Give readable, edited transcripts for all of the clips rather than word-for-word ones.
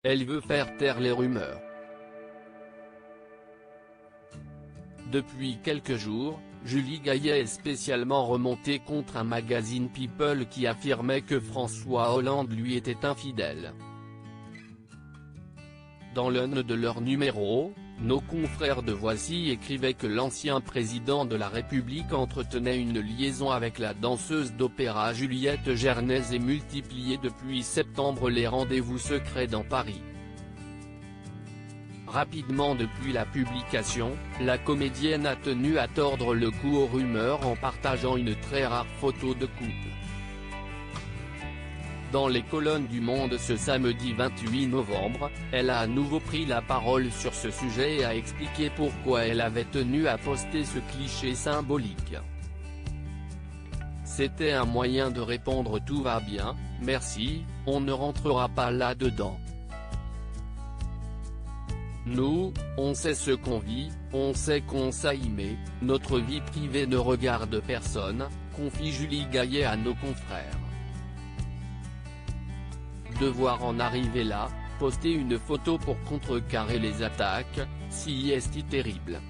Elle veut faire taire les rumeurs. Depuis quelques jours, Julie Gaillet est spécialement remontée contre un magazine People qui affirmait que François Hollande lui était infidèle. Dans l'un de leurs numéros, nos confrères de Voici écrivaient que l'ancien président de la République entretenait une liaison avec la danseuse d'opéra Juliette Gernez et multipliait depuis septembre les rendez-vous secrets dans Paris. Rapidement depuis la publication, la comédienne a tenu à tordre le cou aux rumeurs en partageant une très rare photo de couple. Dans les colonnes du Monde ce samedi 28 novembre, elle a à nouveau pris la parole sur ce sujet et a expliqué pourquoi elle avait tenu à poster ce cliché symbolique. C'était un moyen de répondre « tout va bien, merci, on ne rentrera pas là-dedans. Nous, on sait ce qu'on vit, on sait qu'on s'aimait, notre vie privée ne regarde personne », confie Julie Gaillet à nos confrères. Devoir en arriver là, poster une photo pour contrecarrer les attaques, si est terrible.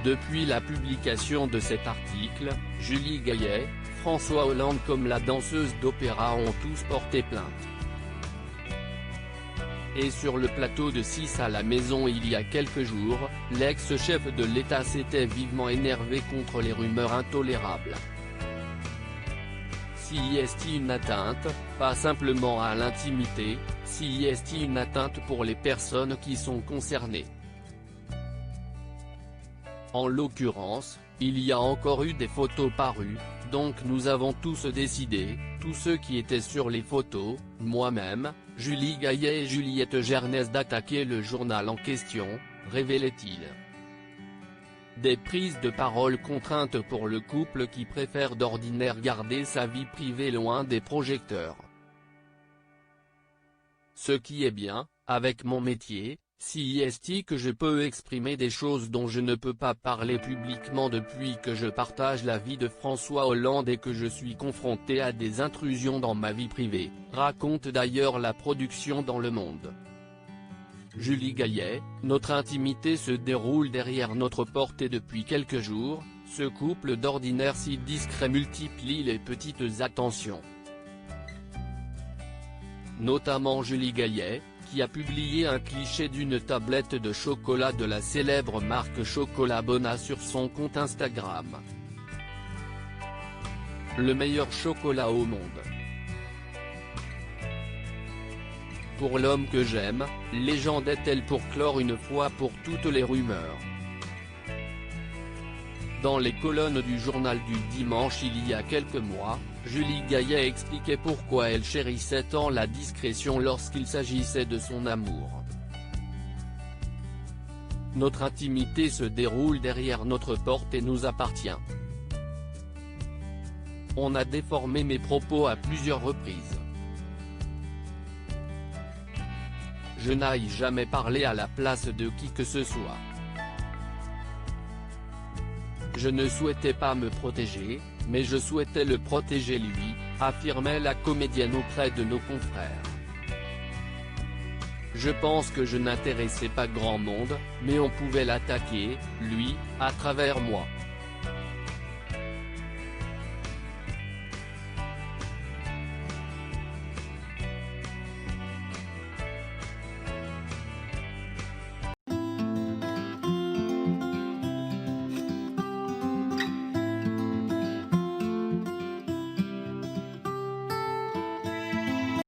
Depuis la publication de cet article, Julie Gaillet, François Hollande comme la danseuse d'opéra ont tous porté plainte. Et sur le plateau de 6 à la maison il y a quelques jours, l'ex-chef de l'État s'était vivement énervé contre les rumeurs intolérables. Si est une atteinte, pas simplement à l'intimité, si est une atteinte pour les personnes qui sont concernées. En l'occurrence, il y a encore eu des photos parues, donc nous avons tous décidé, tous ceux qui étaient sur les photos, moi-même, Julie Gaillet et Juliette Gernez d'attaquer le journal en question, révélait-il. Des prises de parole contraintes pour le couple qui préfère d'ordinaire garder sa vie privée loin des projecteurs. Ce qui est bien, avec mon métier, si est que je peux exprimer des choses dont je ne peux pas parler publiquement depuis que je partage la vie de François Hollande et que je suis confronté à des intrusions dans ma vie privée, raconte d'ailleurs la production dans Le Monde. Julie Gaillet, notre intimité se déroule derrière notre porte et depuis quelques jours, ce couple d'ordinaire si discret multiplie les petites attentions. Notamment Julie Gaillet, qui a publié un cliché d'une tablette de chocolat de la célèbre marque Chocolat Bona sur son compte Instagram. Le meilleur chocolat au monde. Pour l'homme que j'aime, légende est-elle pour clore une fois pour toutes les rumeurs. Dans les colonnes du journal du dimanche il y a quelques mois, Julie Gaillet expliquait pourquoi elle chérissait tant la discrétion lorsqu'il s'agissait de son amour. Notre intimité se déroule derrière notre porte et nous appartient. On a déformé mes propos à plusieurs reprises. Je n'aille jamais parler à la place de qui que ce soit. Je ne souhaitais pas me protéger, mais je souhaitais le protéger lui, affirmait la comédienne auprès de nos confrères. Je pense que je n'intéressais pas grand monde, mais on pouvait l'attaquer, lui, à travers moi.